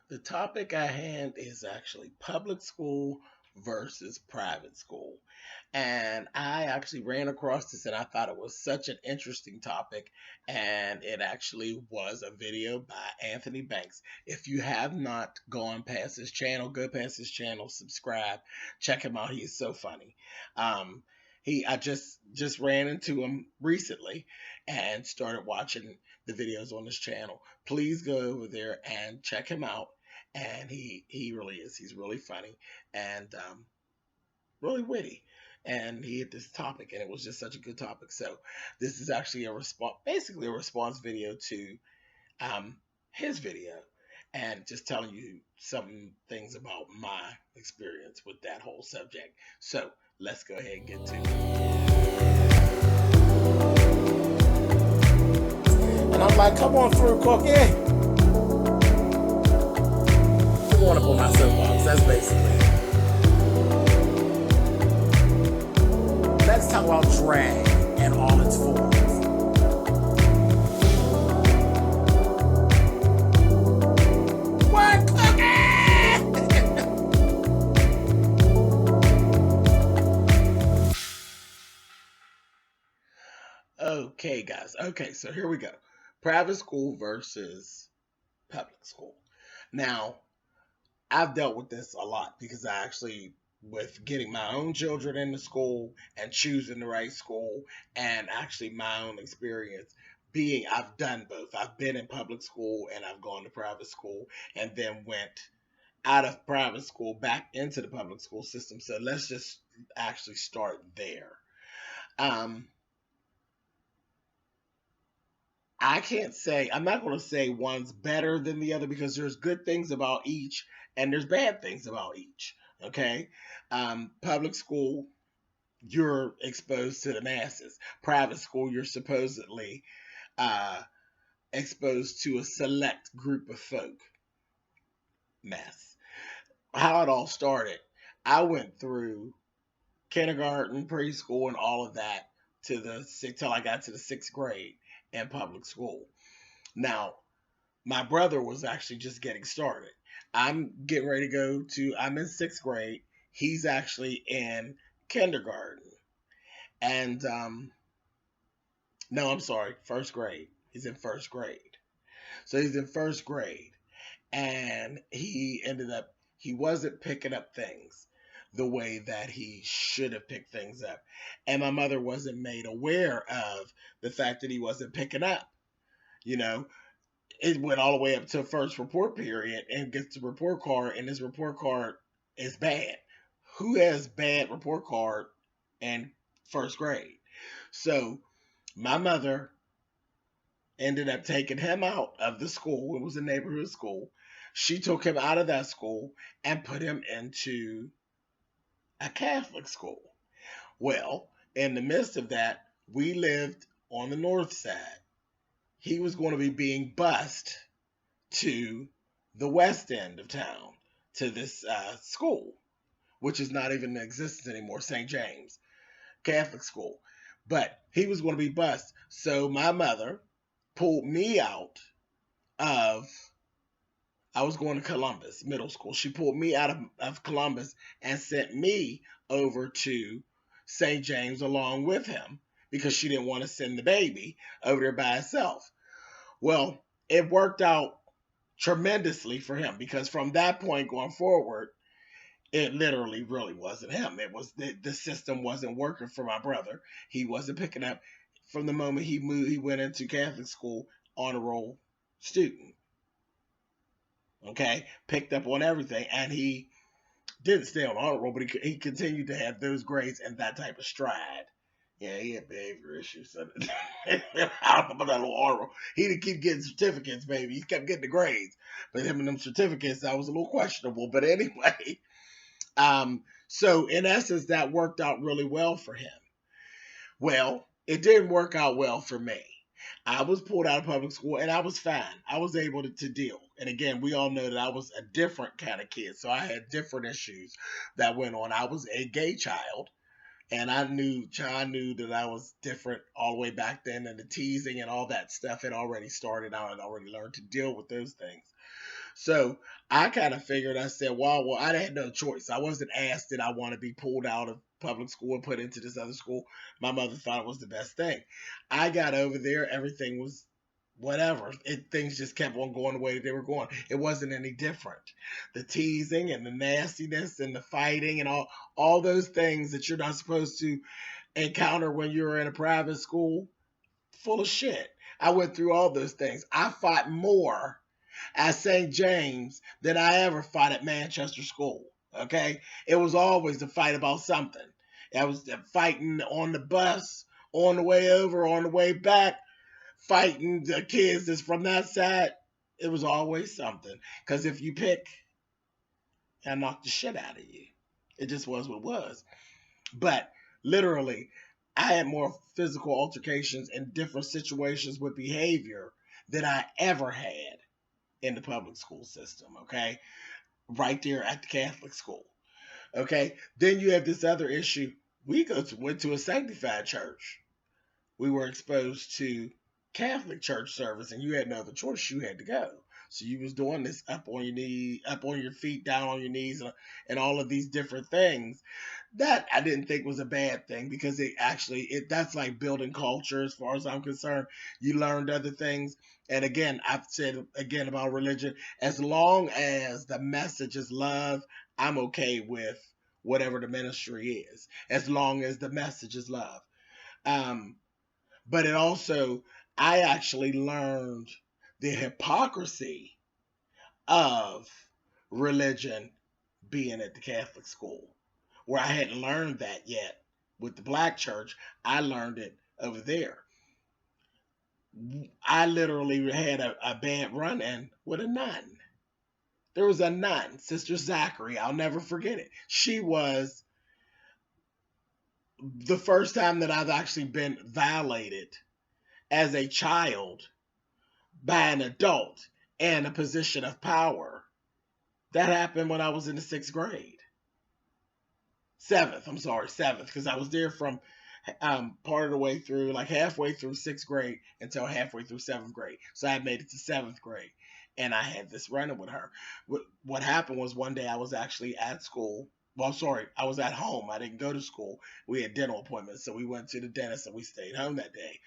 The topic at hand is actually public school versus private school. And I actually ran across this and I thought it was such an interesting topic. And it actually was a video by Anthony Banks. If you have not gone past his channel, go past his channel, subscribe, check him out. He is so funny. Um, I just ran into him recently and started watching the videos on his channel. Please go over there and check him out, and he really is. He's really funny and really witty. And he had this topic, and it was just such a good topic. So this is actually a response, basically a response video to um, his video, and just telling you some things about my experience with that whole subject. So let's go ahead and get to it. And I'm like, come on through, Cookie. Come on up on my soapbox. That's basically it. Let's talk about drag in all its forms. What, Cookie? Okay, guys. Okay, so here we go. Private school versus public school. Now, I've dealt with this a lot because I actually, with getting my own children into school and choosing the right school, and actually my own experience being, I've done both. I've been in public school and I've gone to private school and then went out of private school back into the public school system. So let's just actually start there. Um, I can't say, I'm not going to say one's better than the other because there's good things about each and there's bad things about each. Okay. Public school, you're exposed to the masses. Private school, you're supposedly uh, exposed to a select group of folk. Mess. How it all started, I went through kindergarten, preschool, and all of that to the till I got to the sixth grade in public school. Now, my brother was actually just getting started. I'm getting ready to go to, I'm in sixth grade. He's actually in kindergarten. And, no, I'm sorry, first grade. He's in first grade. So he's in first grade. And he ended up, he wasn't picking up things the way that he should have picked things up. And my mother wasn't made aware of the fact that he wasn't picking up. You know, it went all the way up to first report period and gets the report card, and his report card is bad. Who has bad report card in first grade? So my mother ended up taking him out of the school. It was a neighborhood school. She took him out of that school and put him into a Catholic school. Well, in the midst of that, we lived on the north side. He was going to be being bused to the west end of town to this school, which is not even in existence anymore, St. James Catholic School. But he was going to be bused. So my mother pulled me out of, I was going to Columbus Middle School. She pulled me out of Columbus and sent me over to St. James along with him because she didn't want to send the baby over there by herself. Well, it worked out tremendously for him because from that point going forward, it literally really wasn't him. It was the system wasn't working for my brother. He wasn't picking up from the moment he moved. He went into Catholic school, honor roll student. Okay, picked up on everything, and he didn't stay on honor roll, but he continued to have those grades and that type of stride. Yeah, he had behavior issues. So I don't know about that little honor roll. He didn't keep getting certificates, baby. He kept getting the grades, but him and them certificates, that was a little questionable. But anyway, so in essence, that worked out really well for him. Well, it didn't work out well for me. I was pulled out of public school and I was fine. I was able to deal. And again, we all know that I was a different kind of kid. So I had different issues that went on. I was a gay child and I knew that I was different all the way back then, and the teasing and all that stuff had already started. I had already learned to deal with those things. So I kind of figured, I said, well, I had no choice. I wasn't asked did I want to be pulled out of public school and put into this other school. My mother thought it was the best thing. I got over there, everything was whatever. Things just kept on going the way that they were going. It wasn't any different. The teasing and the nastiness and the fighting and all those things that you're not supposed to encounter when you're in a private school, full of shit. I went through all those things. I fought more at St. James than I ever fought at Manchester School. Okay? It was always a fight about something. I was fighting on the bus, on the way over, on the way back, fighting the kids that's from that side. It was always something. Because if you pick, I knocked the shit out of you. It just was what it was. But literally, I had more physical altercations in different situations with behavior than I ever had in the public school system, okay? Right there at the Catholic school, okay? Then you have this other issue. Went to a sanctified church. We were exposed to Catholic church service, and you had no other choice. You had to go. So you was doing this up on your knee, up on your feet, down on your knees, and all of these different things. That I didn't think was a bad thing because that's like building culture as far as I'm concerned. You learned other things. And again, I've said again about religion, as long as the message is love, I'm okay with whatever the ministry is, as long as the message is love. Um, but it also, I actually learned the hypocrisy of religion being at the Catholic school, where I hadn't learned that yet with the black church. I learned it over there. I literally had a bad run in with a nun. There was a nun, Sister Zachary. I'll never forget it. She was the first time that I've actually been violated as a child by an adult in a position of power. That happened when I was in the sixth grade. Seventh, because I was there from part of the way through, like halfway through sixth grade until halfway through seventh grade. So I made it to seventh grade, and I had this running with her. What happened was one day I was actually at school. Well, sorry, I was at home. I didn't go to school. We had dental appointments, so we went to the dentist and we stayed home that day.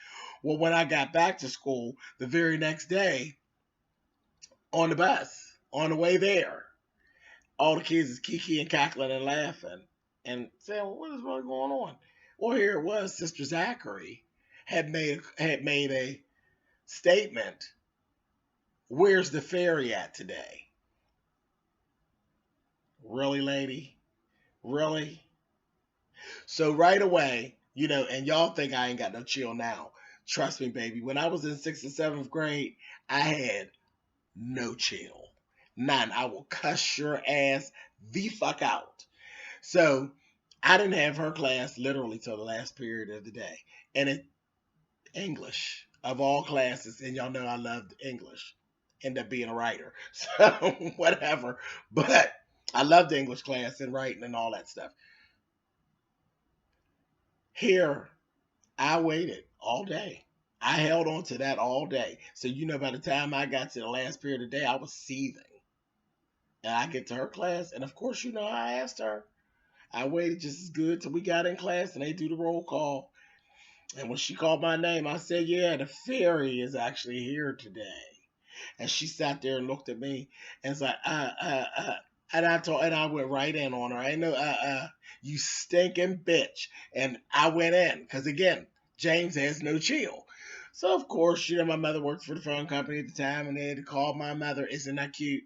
Well, when I got back to school the very next day, on the bus, on the way there, all the kids is kiki and cackling and laughing and saying, well, what is really going on? Well, here it was. Sister Zachary had made a statement. Where's the fairy at today? Really, lady? Really? So right away, and y'all think I ain't got no chill now. Trust me, baby. When I was in sixth and seventh grade, I had no chill. None. I will cuss your ass the fuck out. So I didn't have her class literally till the last period of the day. And it English of all classes, and y'all know I loved English. End up being a writer. So whatever. But I loved the English class and writing and all that stuff. Here, I waited all day. I held on to that all day. So by the time I got to the last period of the day, I was seething. And I get to her class, and of course, I asked her. I waited just as good till we got in class and they do the roll call. And when she called my name, I said, yeah, the fairy is actually here today. And she sat there and looked at me and was like, and I went right in on her. I know, you stinking bitch. And I went in because again, James has no chill. So of course, my mother worked for the phone company at the time, and they had to call my mother. Isn't that cute?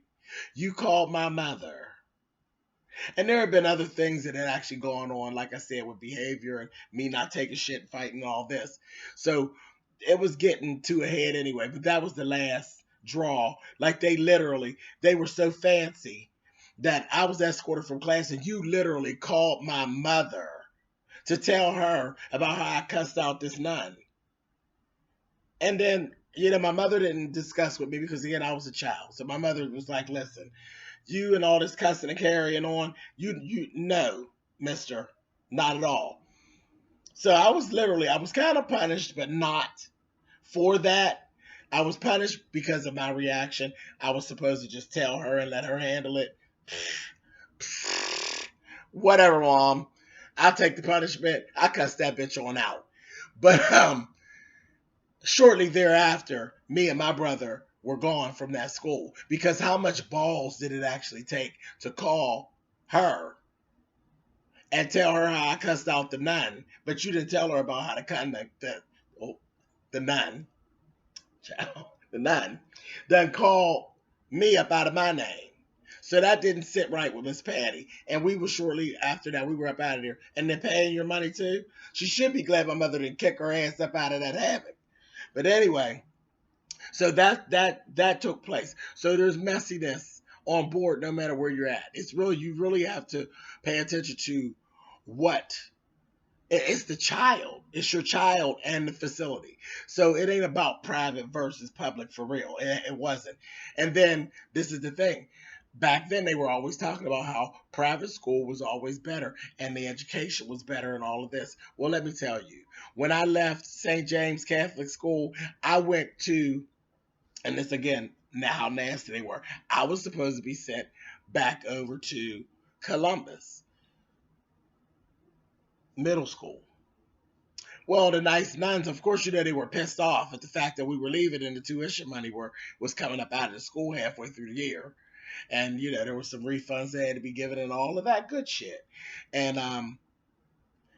You called my mother. And there have been other things that had actually gone on, like I said, with behavior and me not taking shit, fighting, all this. So it was getting to a head anyway, but that was the last draw. Like they were so fancy that I was escorted from class, and you literally called my mother to tell her about how I cussed out this nun. And then, my mother didn't discuss with me because, again, I was a child. So my mother was like, listen, you and all this cussing and carrying on, you no, mister, not at all. So I was kind of punished, but not for that. I was punished because of my reaction. I was supposed to just tell her and let her handle it. Whatever, mom. I'll take the punishment. I cussed that bitch on out. But shortly thereafter, me and my brother were gone from that school because how much balls did it actually take to call her and tell her how I cussed out the nun, but you didn't tell her about how to conduct the nun, child, the nun, done called me up out of my name. So that didn't sit right with Miss Patty. And we were shortly after that, we were up out of there. And then paying your money too. She should be glad my mother didn't kick her ass up out of that habit. But anyway, so that took place. So there's messiness on board no matter where you're at. It's really you really have to pay attention to what it's the child. It's your child and the facility. So it ain't about private versus public for real. It wasn't. And then this is the thing. Back then they were always talking about how private school was always better and the education was better and all of this. Well, let me tell you, when I left St. James Catholic School, I went to, and this again, now how nasty they were. I was supposed to be sent back over to Columbus Middle School. Well, the nice nuns, of course, they were pissed off at the fact that we were leaving and the tuition money was coming up out of the school halfway through the year. And, there were some refunds that had to be given and all of that good shit. And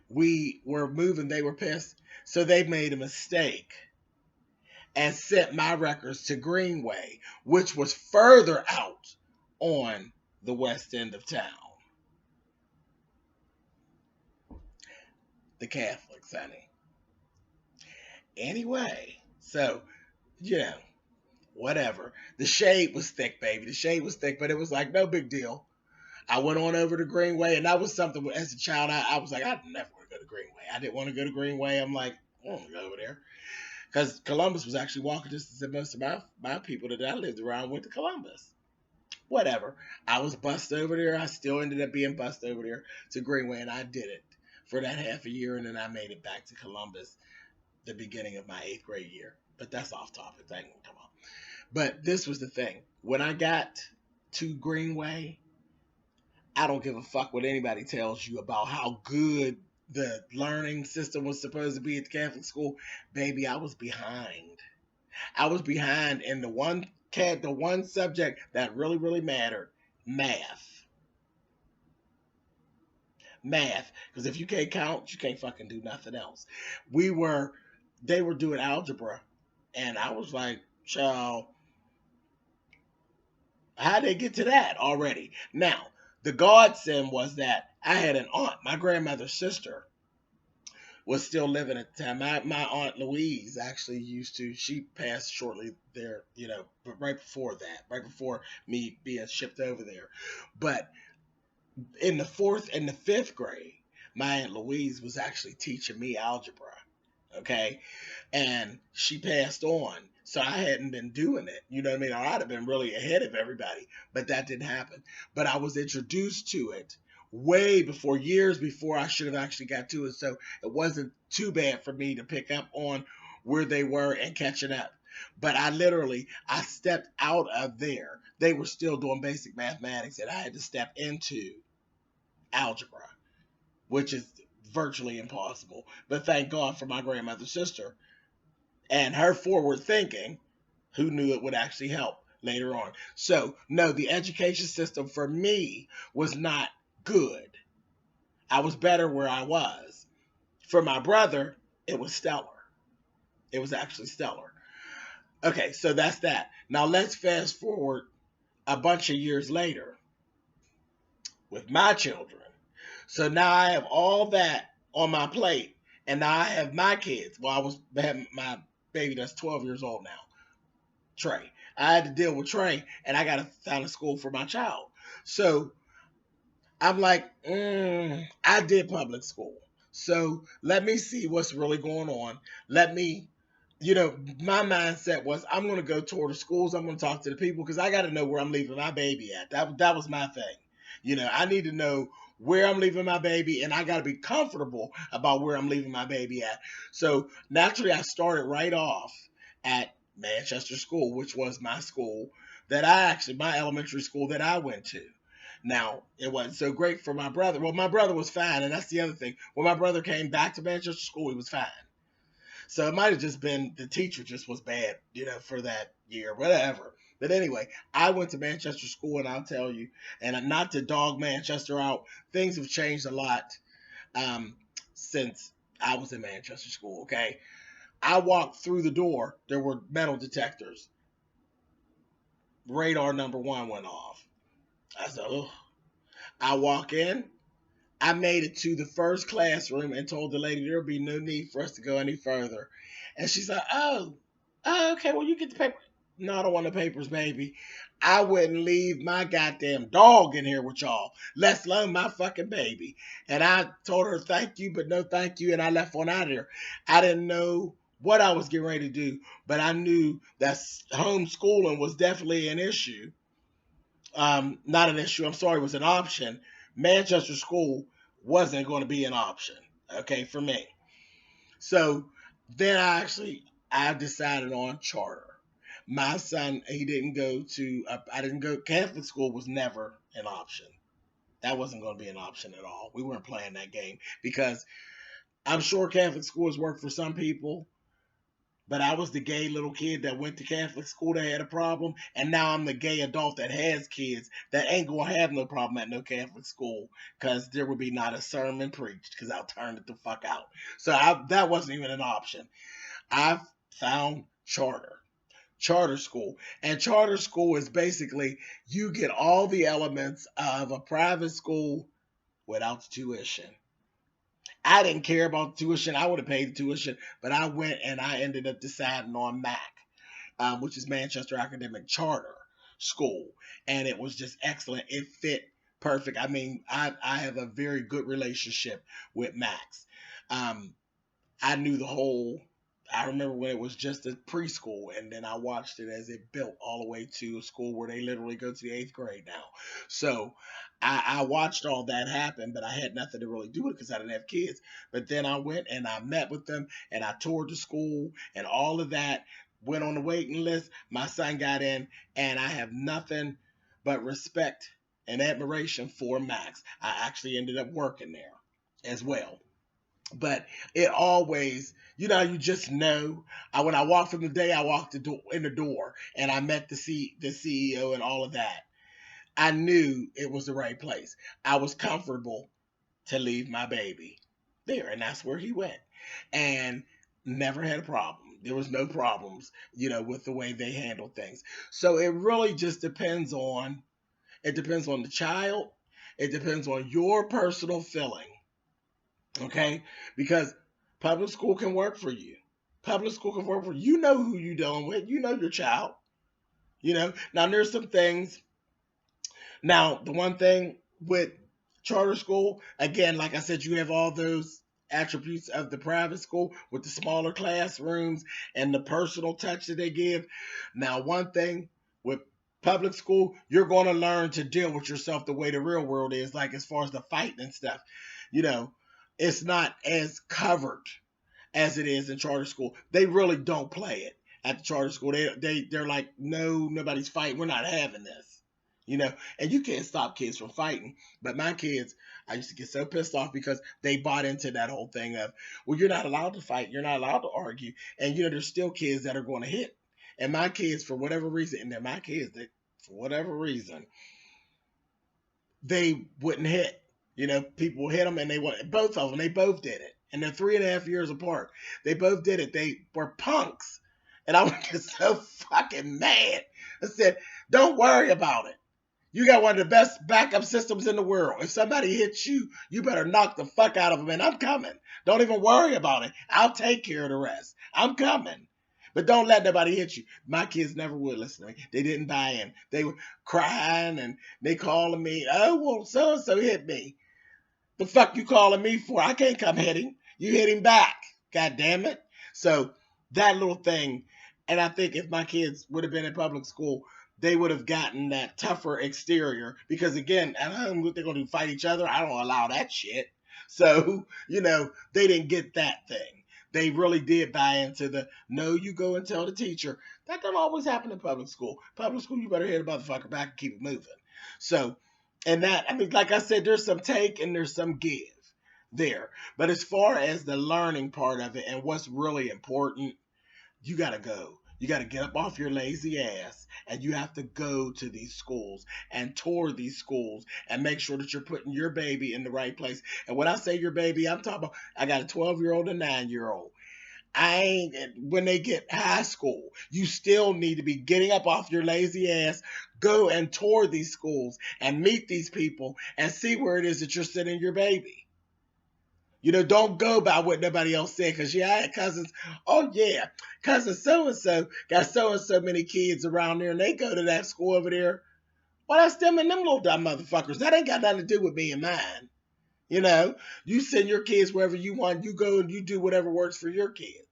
we were moving, they were pissed. So they made a mistake and sent my records to Greenway, which was further out on the west end of town. The Catholics, honey. Anyway, so, whatever. The shade was thick, baby. The shade was thick, but it was like no big deal. I went on over to Greenway, and that was something as a child. I was like, I never want to go to Greenway. I didn't want to go to Greenway. I'm like, I don't want to go over there. Because Columbus was actually walking distance, and most of my people that I lived around went to Columbus. Whatever. I was bussed over there. I still ended up being bussed over there to Greenway, and I did it for that half a year, and then I made it back to Columbus the beginning of my 8th grade year. But that's off topic. That ain't gonna come up. But this was the thing. When I got to Greenway, I don't give a fuck what anybody tells you about how good the learning system was supposed to be at the Catholic school. Baby, I was behind. I was behind in the one subject that really, really mattered, math. Math. Because if you can't count, you can't fucking do nothing else. They were doing algebra, and I was like, child, how'd they get to that already? Now, the godsend was that I had an aunt, my grandmother's sister, was still living at the time. My aunt Louise actually she passed shortly there, but right before that, right before me being shipped over there. But in the 4th and the 5th grade, my Aunt Louise was actually teaching me algebra. Okay. And she passed on. So I hadn't been doing it. You know what I mean? Or I'd have been really ahead of everybody. But that didn't happen. But I was introduced to it way before, years before I should have actually got to it. So it wasn't too bad for me to pick up on where they were and catching up. But I stepped out of there. They were still doing basic mathematics, and I had to step into algebra, which is virtually impossible. But thank God for my grandmother's sister and her forward thinking, who knew it would actually help later on. So, no, the education system for me was not good. I was better where I was. For my brother, it was stellar. It was actually stellar. Okay, so that's that. Now let's fast forward a bunch of years later with my children. So now I have all that on my plate, and now I have my kids. Well, my baby that's 12 years old now, Trey. I had to deal with Trey, and I got to find a school for my child. So I'm like, I did public school. So let me see what's really going on. Let me, my mindset was I'm going to go tour the schools. I'm going to talk to the people because I got to know where I'm leaving my baby at. That was my thing. I need to know where I'm leaving my baby, and I got to be comfortable about where I'm leaving my baby at. So naturally, I started right off at Manchester School, which was my school that I actually, my elementary school that I went to. Now, it wasn't so great for my brother. Well, my brother was fine, and that's the other thing. When my brother came back to Manchester School, he was fine. So it might have just been the teacher just was bad, for that year, whatever. But anyway, I went to Manchester School, and I'll tell you, and not to dog Manchester out, things have changed a lot um, since I was in Manchester School, okay? I walked through the door, there were metal detectors. Radar number one went off. I said, oh. I walk in, I made it to the first classroom and told the lady there'll be no need for us to go any further. And she's like, oh, okay, well, you get the paper. No, I don't want the papers, baby. I wouldn't leave my goddamn dog in here with y'all, let alone my fucking baby. And I told her thank you, but no thank you, and I left on out of there. I didn't know what I was getting ready to do, but I knew that homeschooling was definitely an issue. Not an issue, I'm sorry, it was an option. Manchester School wasn't going to be an option, okay, for me. So then I decided on charter. My son, he didn't go to, I didn't go, Catholic school was never an option. That wasn't going to be an option at all. We weren't playing that game because I'm sure Catholic schools work for some people, but I was the gay little kid that went to Catholic school that had a problem, and now I'm the gay adult that has kids that ain't gonna have no problem at no Catholic school because there would be not a sermon preached because I'll turn it the fuck out. So that wasn't even an option. I found charter school, and charter school is basically you get all the elements of a private school without the tuition. I didn't care about the tuition. I would have paid the tuition, but I went and I ended up deciding on MAC, which is Manchester Academic Charter School, and it was just excellent. It fit perfect. I mean, I have a very good relationship with Max. Um, I knew the whole. I remember when it was just a preschool, and then I watched it as it built all the way to a school where they literally go to the 8th grade now. So I watched all that happen, but I had nothing to really do with it because I didn't have kids. But then I went and I met with them, and I toured the school, and all of that. Went on the waiting list. My son got in, and I have nothing but respect and admiration for Max. I actually ended up working there as well. But it always, you just know. When I walked in the day, I walked in the door, and I met the CEO and all of that. I knew it was the right place. I was comfortable to leave my baby there, and that's where he went, and never had a problem. There was no problems, with the way they handled things. So it really just depends on. It depends on the child. It depends on your personal feeling. Okay? Because public school can work for you. Public school can work for you. You know who you're dealing with. You know your child. Now there's some things. Now, the one thing with charter school, again, like I said, you have all those attributes of the private school with the smaller classrooms and the personal touch that they give. Now, one thing with public school, you're going to learn to deal with yourself the way the real world is, like as far as the fighting and stuff. You know, it's not as covered as it is in charter school. They really don't play it at the charter school. They're like, no, nobody's fighting. We're not having this. And you can't stop kids from fighting. But my kids, I used to get so pissed off because they bought into that whole thing of, well, you're not allowed to fight. You're not allowed to argue. And, there's still kids that are going to hit. And my kids, for whatever reason, and they're my kids, for whatever reason, they wouldn't hit. People hit them, and both of them, they both did it. And they're 3.5 years apart. They both did it. They were punks. And I was just so fucking mad. I said, don't worry about it. You got one of the best backup systems in the world. If somebody hits you, you better knock the fuck out of them, and I'm coming. Don't even worry about it. I'll take care of the rest. I'm coming. But don't let nobody hit you. My kids never would listen to me. They didn't buy in. They were crying, and they calling me, oh, well, so-and-so hit me. The fuck you calling me for? I can't come hit him. You hit him back. God damn it. So that little thing, and I think if my kids would have been in public school, they would have gotten that tougher exterior. Because again, at home, what they're going to do, fight each other? I don't allow that shit. So, they didn't get that thing. They really did buy into the, no, you go and tell the teacher. That don't always happen in public school. Public school, you better hit a motherfucker back and keep it moving. So, and that, I mean, like I said, there's some take and there's some give there. But as far as the learning part of it and what's really important, you got to go. You got to get up off your lazy ass and you have to go to these schools and tour these schools and make sure that you're putting your baby in the right place. And when I say your baby, I'm talking about I got a 12-year-old and a 9-year-old. I ain't when they get high school, you still need to be getting up off your lazy ass, go and tour these schools and meet these people and see where it is that you're sending your baby. Don't go by what nobody else said. Because, yeah, I had cousins. Oh, yeah. Cousin so-and-so got so-and-so many kids around there, and they go to that school over there. Well, that's them and them little dumb motherfuckers. That ain't got nothing to do with me and mine. You send your kids wherever you want. You go and you do whatever works for your kids.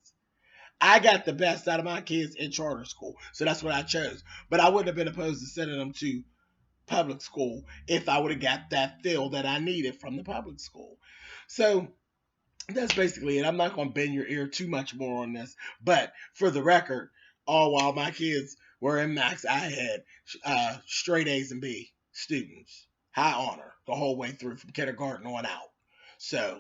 I got the best out of my kids in charter school. So that's what I chose. But I wouldn't have been opposed to sending them to public school if I would have got that feel that I needed from the public school. So that's basically it. I'm not going to bend your ear too much more on this. But for the record, all while my kids were in Max, I had straight A's and B students. High honor the whole way through from kindergarten on out. So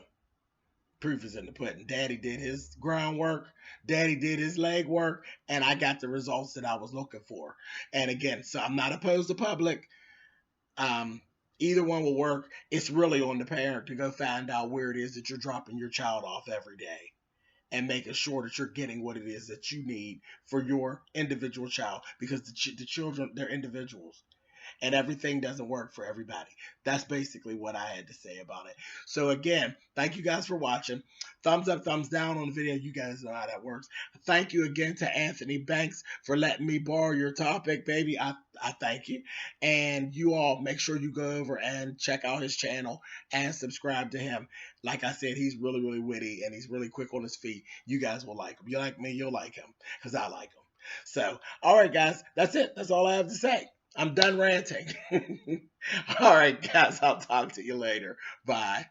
proof is in the pudding. Daddy did his groundwork, daddy did his leg work, and I got the results that I was looking for. And again, so I'm not opposed to public. Um, Either one will work. It's really on the parent to go find out where it is that you're dropping your child off every day and making sure that you're getting what it is that you need for your individual child, because the children, they're individuals and everything doesn't work for everybody. That's basically what I had to say about it. So again, thank you guys for watching. Thumbs up, thumbs down on the video. You guys know how that works. Thank you again to Anthony Banks for letting me borrow your topic, baby. I thank you. And you all make sure you go over and check out his channel and subscribe to him. Like I said, he's really, really witty and he's really quick on his feet. You guys will like him. You like me, you'll like him because I like him. So, all right, guys, that's it. That's all I have to say. I'm done ranting. All right, guys, I'll talk to you later. Bye.